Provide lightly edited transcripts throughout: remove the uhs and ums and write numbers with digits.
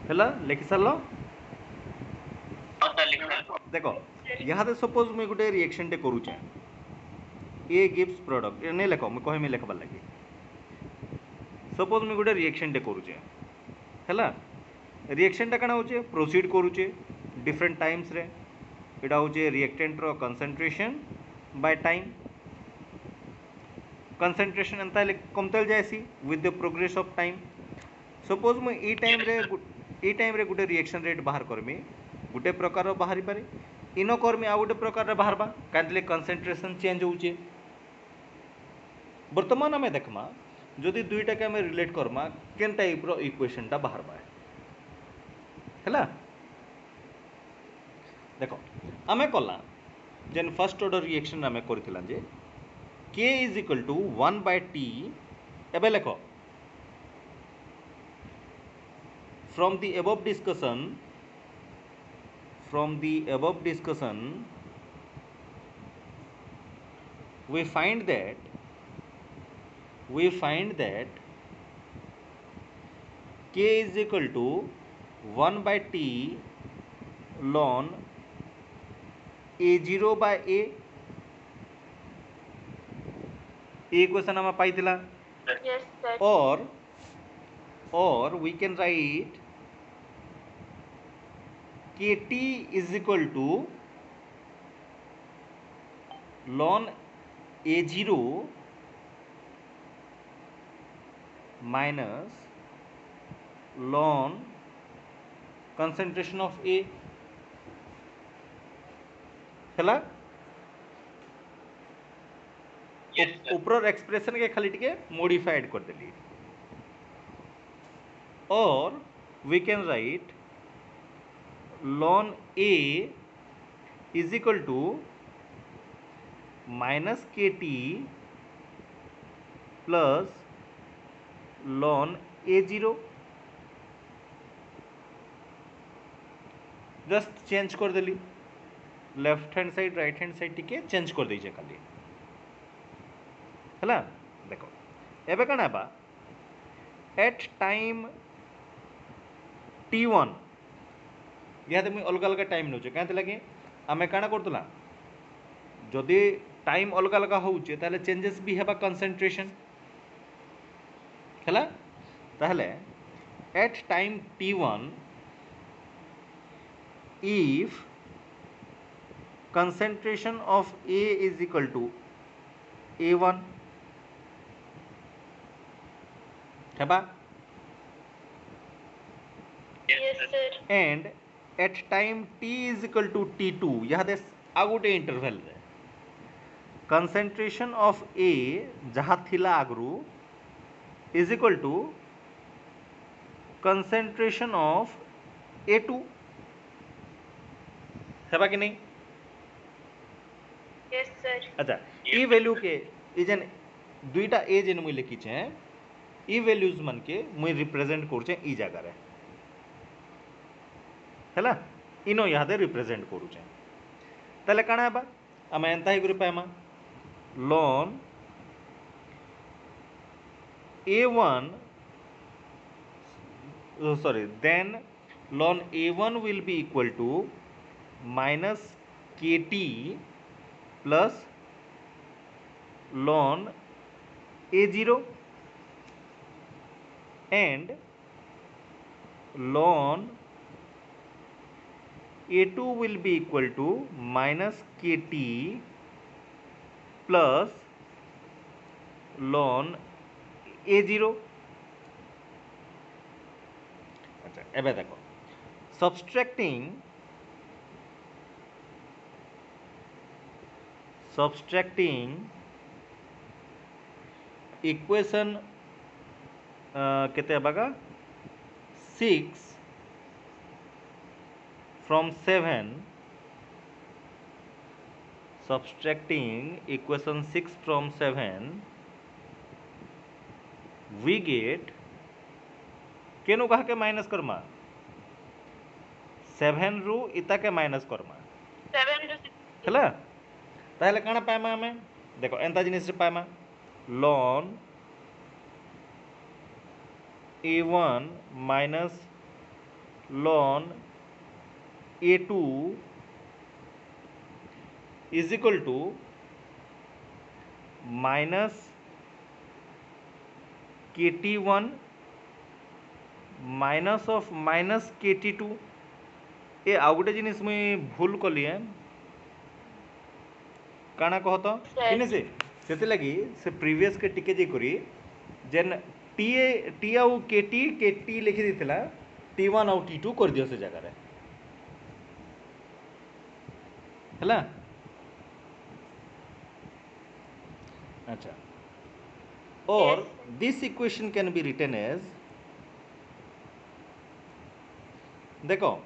हैला लिखि सारलो हाँ सर लिख रहा देखो यहाँ सपोज मुझे गोटे रिएक्शन टे करूचे ए गिव्स प्रोडक्ट नहीं लेख मुझे कहमी लिखबार लगे सपोज मुझे गोटे रिएक्शन टे करूचे हैला रिएक्शन टा कण हो प्रोसीड करूचे डिफरेंट टाइम्स रे एटा हो रिएक्टेंट रो कंसंट्रेशन बाय टाइम कंसंट्रेशन एंता कमतल जाएसी with the progress of time suppose मुझे ई टाइम रे गोटे रिएक्शन रेट बाहर करमी गोटे प्रकार बाहरी पारे इन करमी आ गोटे प्रकार बाहरबा कहीं कंसंट्रेशन चेंज होचे बर्तमान आम देखमा जदि दुईटा के आम रिलेट करमा केन टाइप रो इक्वेशन टा बाहरबा हैला देखो आम कला जेन फर्स्ट ऑर्डर रिएक्शन आम करथिला जे k is equal to 1 by t एबे लेखो from the above discussion we find that k is equal to 1 by t ln a0 by a equation हम पाइतिला Yes, sir. or we can write kt is equal to ln a0 minus ln concentration of a हैला ऊपर expression के खाली टिके modified कर देली और we can write ln a is equal to minus kt plus ln a0 just change कर देली left hand side right hand side टिके चेंज कर दीजिए खाली है देखो एबे कण है एट टाइम t1 यहाँ मुझे अलग अलग टाइम नौचे कहीं लगे आम काण करूला जदि टाइम अलग अलग होचे ताले चेंजेस भी हेबा कंसंट्रेशन है ताहले at time t1 if concentration of a is equal to a1 हेबा Yes, sir. and at time t is equal to t2 यहाँ दे आ गोटे इंटरवल रे concentration of a जहाँ थिला आगरू is equal to concentration of a2 हेबा कि नहीं Yes, sir. अच्छा ई वैल्यू के इजन दुईटा ए जेन मुई लिखी छे ई वैल्यूज मन के मुई रिप्रेजेंट करूचे ई जगह रे हैला इनो यहाँ रिप्रेजेंट करूचे ताले काना हेबा आम एंता ही group पाइमा ln a1 sorry then ln a1 will be equal to minus kt plus ln a0 and ln a2 will be equal to minus kt plus ln a0 अच्छा एबे देखो subtracting equation केते बगा 6 from 7 subtracting equation 6 from 7 we get केनु कहा के minus Karma 7 रु इता के माइनस करमा 7 to 6. हैला ताहले काना पाइमा हमें देखो एंता जिनिस पाइमा ln a1 minus ln A2 is equal to minus KT1 minus of minus KT2 ए आउ गोटे जिनिस मुई भूल कली है काना कह तो किने से लगी से प्रीवियस के टिके जे करी जेन टी आउ केटी लिखि देथिला T1 आउ T2 कर दियो से जगह रे हला अच्छा और this equation can be written as देखो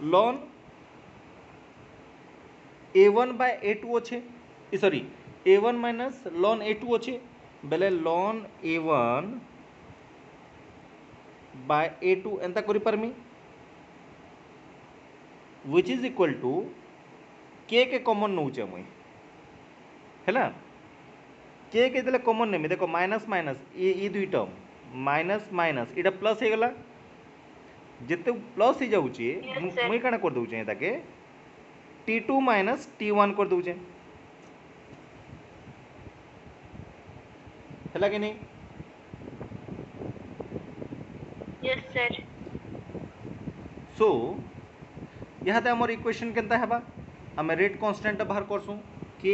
ln A1 by A2 अच्छे sorry A1 minus ln A2 अच्छे बेले ln A1 by A2 एंता करि permit which is equal to k के कॉमन नउचे मुई हैला k के देले कॉमन नेमी देखो माइनस माइनस ई दुई टर्म माइनस माइनस इटा प्लस हे गला जिते प्लस ही जाऊँचे मुई काना कर दूचे ताके T2 माइनस T1 कर दूचे हैला कि नहीं Yes, sir. सो यहाँ हमर इक्वेशन केनता हेबा हमें रेट कांस्टेंट बाहर करसु k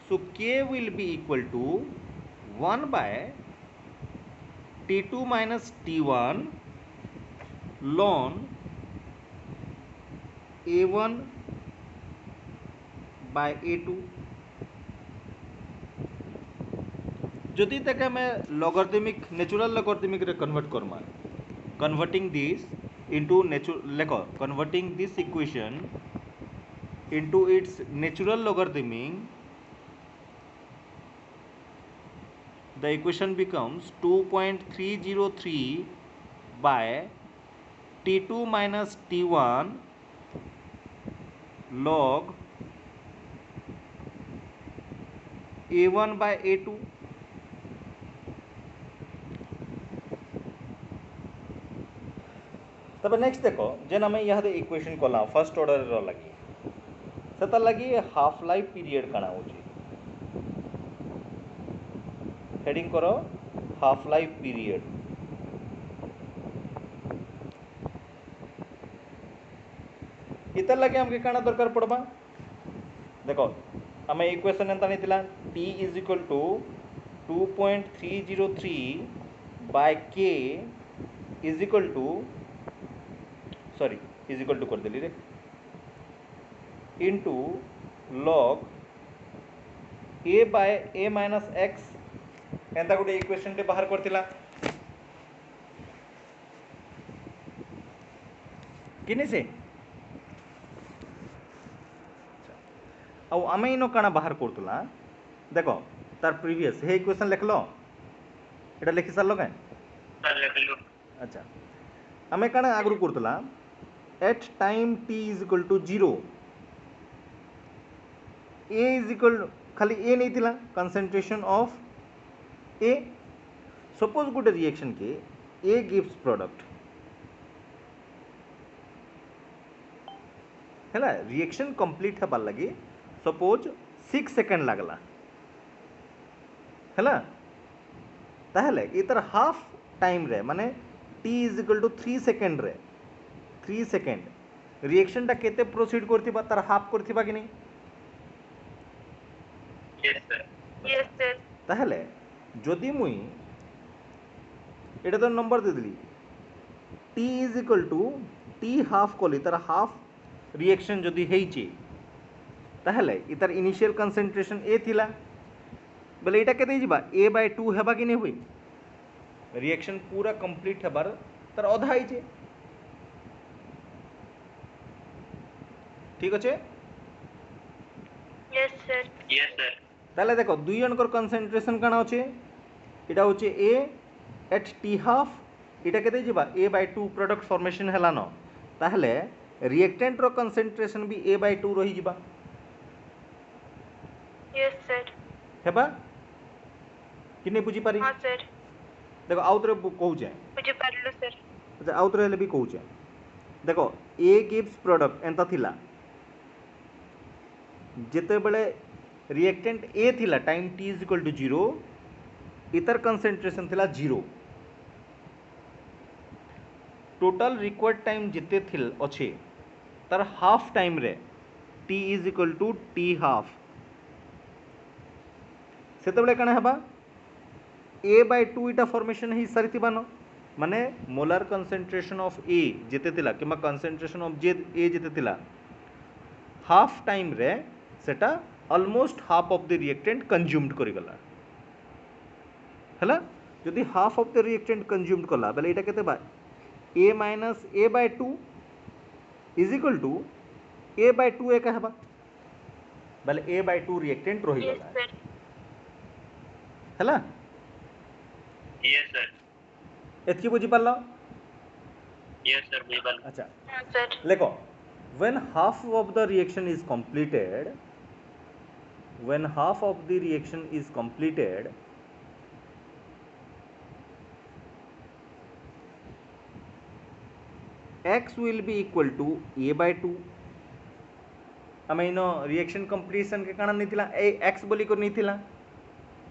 so k will be equal to 1 by T2 minus T1 ln A1 by A2 जदि तक हमें लॉगरिथमिक नेचुरल लॉगरिथमिक रे कन्वर्ट करमा कन्वर्टिंग दिस इनटू लेखो converting this equation into its natural logarithmic the equation becomes 2.303 by T2 minus T1 log A1 by A2 तब next देखो जेन हमें यहाँ दे इक्वेशन कला फर्स्ट ऑर्डर रो लगी सेता लगी हाफ लाइफ पीरियड काना होची हेडिंग करो हाफ लाइफ पीरियड इतर लगे हमके काना दरकार पड़बा देखो हमें इक्वेशन एंता नहीं थिला t is equal to 2.303 by k is equal to sorry is equal to कर देली रे इनटू log a बाय a माइनस x एंता गोटे इक्वेशन टे बाहर करथिला किने से आउ आमे इनो काना बाहर करतुला देखो तार प्रीवियस हे इक्वेशन लिखलो एटा लिखि सारलो के अच्छा आमे काना आगरु करतुला at time t is equal to 0 a is equal खाली a नहीं थिला कंसंट्रेशन ऑफ a सपोज गुटे रिएक्शन के a गिव्स प्रोडक्ट हैला रिएक्शन कंप्लीट हेबार लगी सपोज 6 सेकेंड लागला हैला ताहले इतर हाफ टाइम रे माने t is equal to 3 second रे 3 सेकेंड रिएक्शन टा केते प्रोसीड करथिबा तार हाफ करथिबा कि नहीं Yes, sir. Yes, sir. ताहले जदि मुई एटा तो नंबर दे दिली t is equal to t half कली तार हाफ रिएक्शन जदि हेइची ताहले इतार इनिशियल कंसंट्रेशन a थिला बोले एटा केते जिबा a बाय 2 हेबा कि नहीं होई रिएक्शन पूरा कंप्लीट हेबार तार आधा आइचे ठीक अच्छे Yes, sir. Yes, sir. ताले देखो दुई जनकर कंसंट्रेशन काना होचे इटा होचे a एट t हाफ इटा केते जिबा a बाय 2 प्रोडक्ट फॉर्मेशन हैला न ताहले रिएक्टेंट रो कंसंट्रेशन भी a बाय 2 रही जिबा Yes, sir. हेबा कि नहीं बुझी पारी हाँ, sir. देखो आउतरे कहूचे मुझे पारलो, sir. अच्छा आउतरे हेले भी कहूचे देखो ए गिव्स प्रोडक्ट एंता थिला जिते बड़े रिएक्टेंट ए थिला time t is equal to 0 इतर कंसेंट्रेशन थिला 0 टोटल रिक्वायर्ड टाइम जिते थिल अच्छे तार हाफ टाइम रे t is equal to t half सेते बड़े कना हबा a बाय 2 इटा फॉर्मेशन ही सारी थिबानो माने मोलार कंसेंट्रेशन ऑफ ए जिते थिला किमा कंसेंट्रेशन ऑफ जे ए जिते थिला हाफ टाइम रे सेटा almost half of the reactant consumed करि गला हला जदि half of the reactant consumed कला बेले एटा केते बा a minus a by 2 is equal to a by 2 एका हबा बेले a बाय 2 रिएक्टेंट रहि Yes, गला sir. हला Yes, sir. एतकी बुझी पारला Yes, sir. Bible. अच्छा हाँ sir. देखो when half of the reaction is completed when half of the reaction is completed x will be equal to a by 2 आम इन रिएक्शन कंप्लीशन के कारण नहीं थिला ए x बोली को नहीं थिला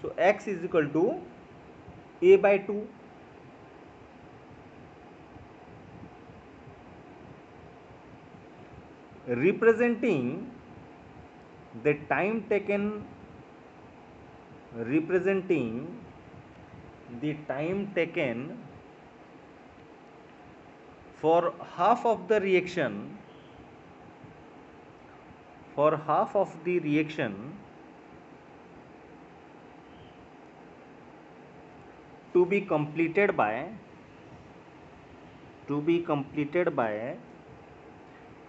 सो x is equal to a by 2 representing the time taken for half of the reaction to be completed by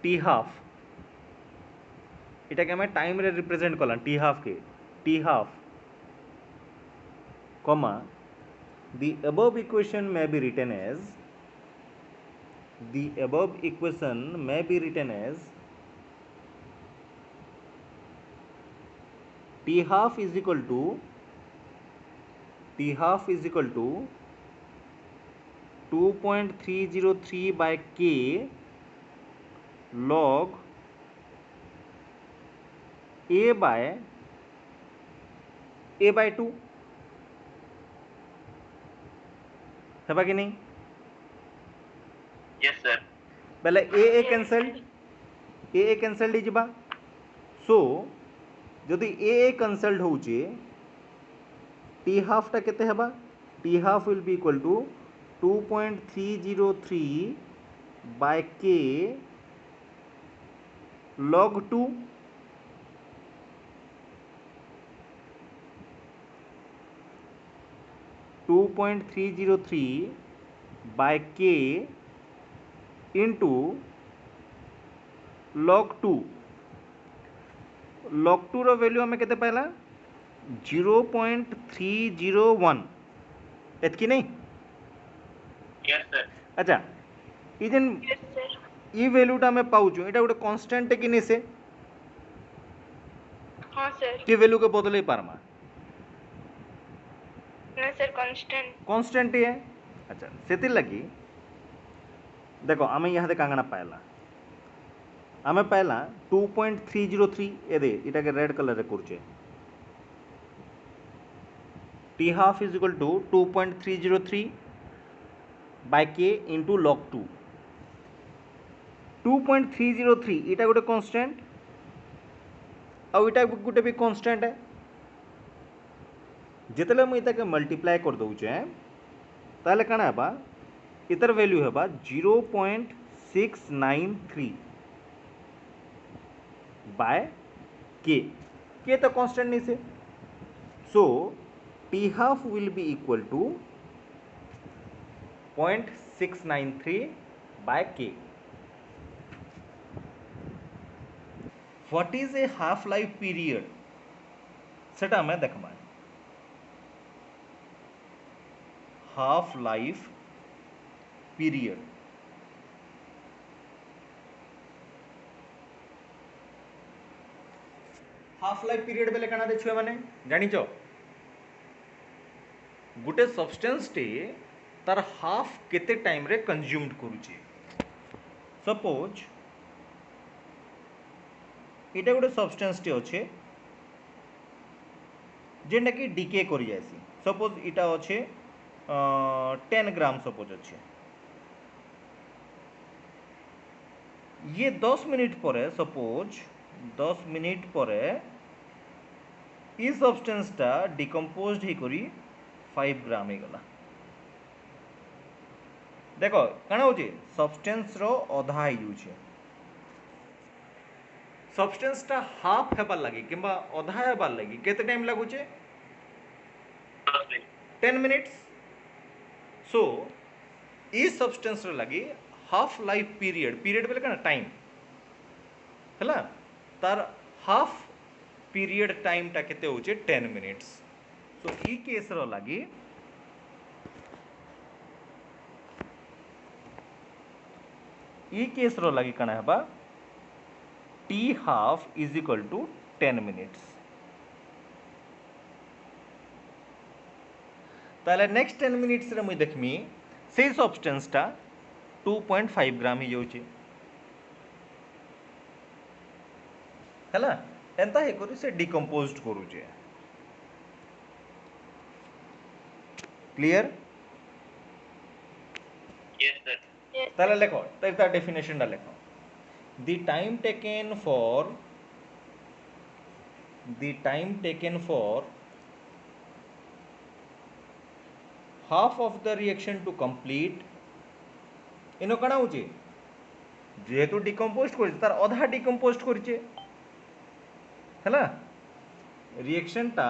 t half এটা কে আমি টাইম রে রিপ্রেজেন্ট করলাম टी हाफ के T half comma the above equation may be written as t half is equal to 2.303 by k log a by 2 है कि नहीं Yes, sir. पहले ए cancelled हिजबा सो जदि ए कैंसल्ड होउचे टी हाफ टा केते हेबा T half will be equal to 2.303 by K log 2 2.303 by k into log 2 रो वैल्यू हमें केते पहला 0.301 एतकी नहीं Yes, sir. अच्छा ई जेन Yes, sir. ई वैल्यूटा हमें पाउछु एटा गोटे कांस्टेंट है कि नहीं से हाँ sir. कि वैल्यू के बदले पारमा ना sir constant. कांस्टेंट ही है अच्छा सेतिर लगी देखो आमे यहाँ दे कांगना पायला आमे पायला 2.303 ए दे इटा के रेड कलर रे करछे t half is equal to 2.303 by k into log 2 2.303 इटा गोटे कांस्टेंट आ इटा गोटे भी कांस्टेंट है जितले मुई ताके मल्टीप्लाई कर दउचे ताले काना हेबा इतर वैल्यू हेबा 0.693 बाय के तो कांस्टेंट नहीं से so T half will be equal to 0.693 by K what is a half life period सेटा मैं देखबा half life period half life period बेले काना देखियो माने जानिचो गुटे सब्सटेंस टे तार हाफ केते टाइम रे कंज्यूम्ड करूची सपोज এটা गोटे सब्सटेंस टी अच्छे जेनटा कि डिके कर जासी सपोज इटा अच्छे 10 ग्राम सपोज अच्छे ये 10 मिनिट पर सपोज 10 मिनिट पर सब्सटेंसटा डिकम्पोज होकर 5 ग्राम हो गला देख कण हो सब्सटेंस रो अधा हो सब्सटेंसटा हाफ हेबार लगी कि अधा हेबार लगी केते टाइम लगुचे 10 मिनिट्स सो ई सब्सटेंस लगी हाफ लाइफ पीरियड पीरियड बोले क्या टाइम है तार हाफ पीरियड टाइम टा केते होचे 10 मिनिट्स सो ई केस रो लगी ई केस रो लगी कण हेबा T half is equal to 10 minutes ताले नेक्स्ट 10 मिनिट्स रे मुई देखमी से सब्सटेंसटा 2.5 ग्राम ही जाउची हैला एंता हे करू से डिकम्पोज्ड करूचे क्लियर Yes, sir. Yes. ताले लेखो ता डेफिनेशन दा लेखो the time taken for half of the reaction to complete इनो कणा होचे जेहेतु डिकम्पोज कर तार अधा डिकम्पोज करचे हैला रिएक्शन टा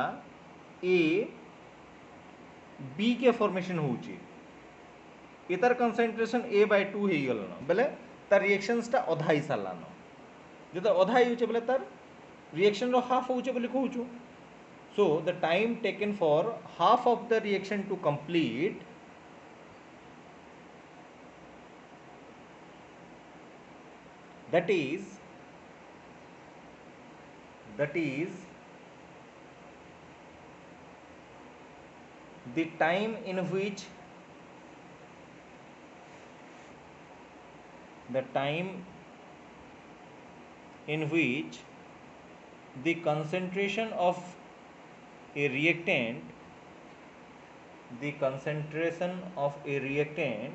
ए बी के फॉर्मेशन होचे इतार कंसंट्रेशन ए बाय 2 हो गलन बेले तार रिएक्शंस टा अधा ही सारलान जो तो अधा ही बोले तार रिएक्शन रो हाफ होचे बोले कहूछु so the time taken for half of the reaction to complete that is the time in which the concentration of a reactant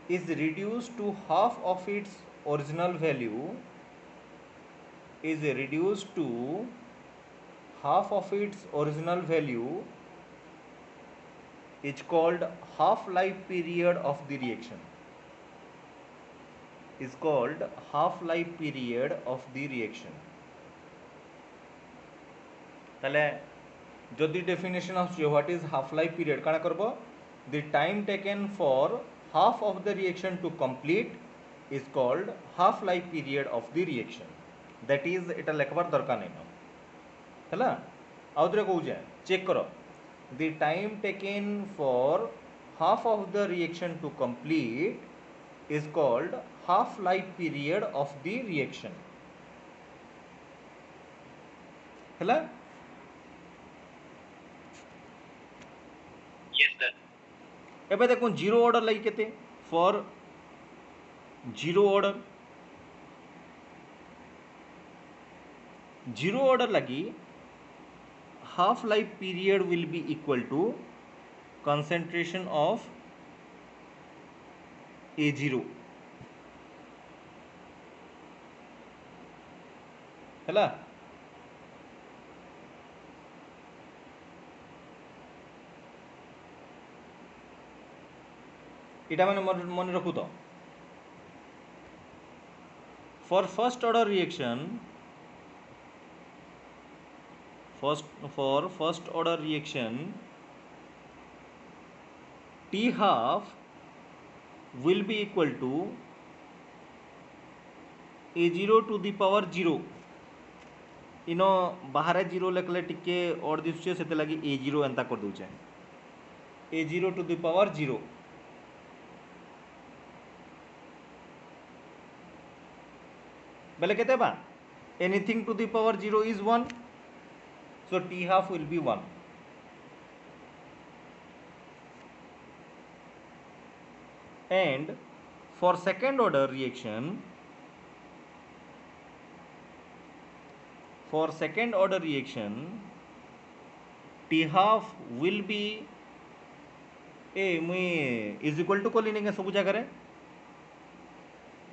is reduced to half of its original value is called half life period of the reaction ताले जदि definition आछे what is half life period काना करबो the time taken for half of the reaction to complete is called half life period of the reaction that is eta lekbar darkar नै न हैला आउदरे कहू जे check करो the time taken for half of the reaction to complete is called half life period of the reaction हैला Yes, sir. एबे देखो zero order लगी केते फॉर जीरो ऑर्डर लगी half life period will be equal to concentration of A0 हैला इटा मैंने मन रखू तो for first order reaction T half will be equal to A0 to the power 0 इनो बाहर 0 लेखले टिके और दिसुचे सेते लगी A0 एंता कर दूचे A0 to the power 0 बेले कहते बा anything to the power 0 is 1 so T half will be 1 and for second order reaction T half will be is equal to कली नहीं सब जगह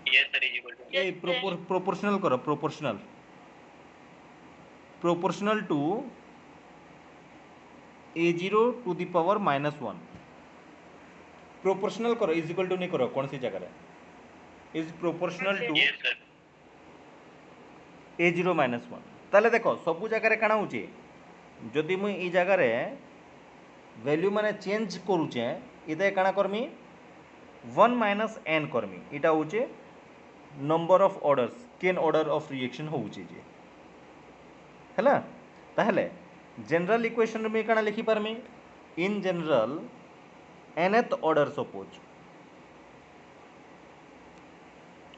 Yes, sir. Is equal to. Yes, sir. Proportional करो proportional to a0 to the power -1 प्रोपोर्शनल करो is equal to नहीं करो कौन सी जगह is proportional to Yes, sir. a0 -1 ताले देखो सब जगह काଣା होचे जदि मुई ई जगह वैल्यू माने चेंज करूचे इते काଣା करमी 1 माइनस n करमी इटा होचे नंबर ऑफ ऑर्डर्स केन ऑर्डर ऑफ रिएक्शन होउचे जे हला ताहले जनरल इक्वेशन में काଣା लिखि पारमी in general nth order suppose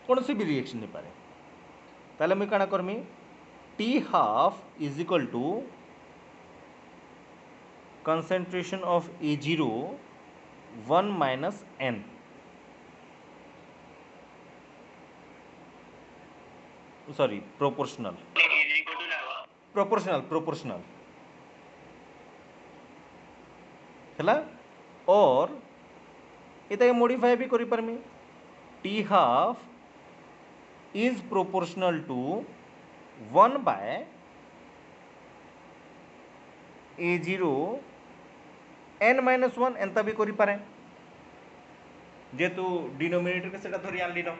कौन सी भी रिएक्शन नहीं पारे ताहले मैं काଣା करमी T half is equal to concentration of A0 1 minus n sorry proportional Is equal to now. proportional हैला और इता मॉडिफाई भी करि permit T half is proportional to 1 by A0 n minus 1 एंता भी करि पारे जेतु डिनोमिनेटर के सेटा धरि आनली न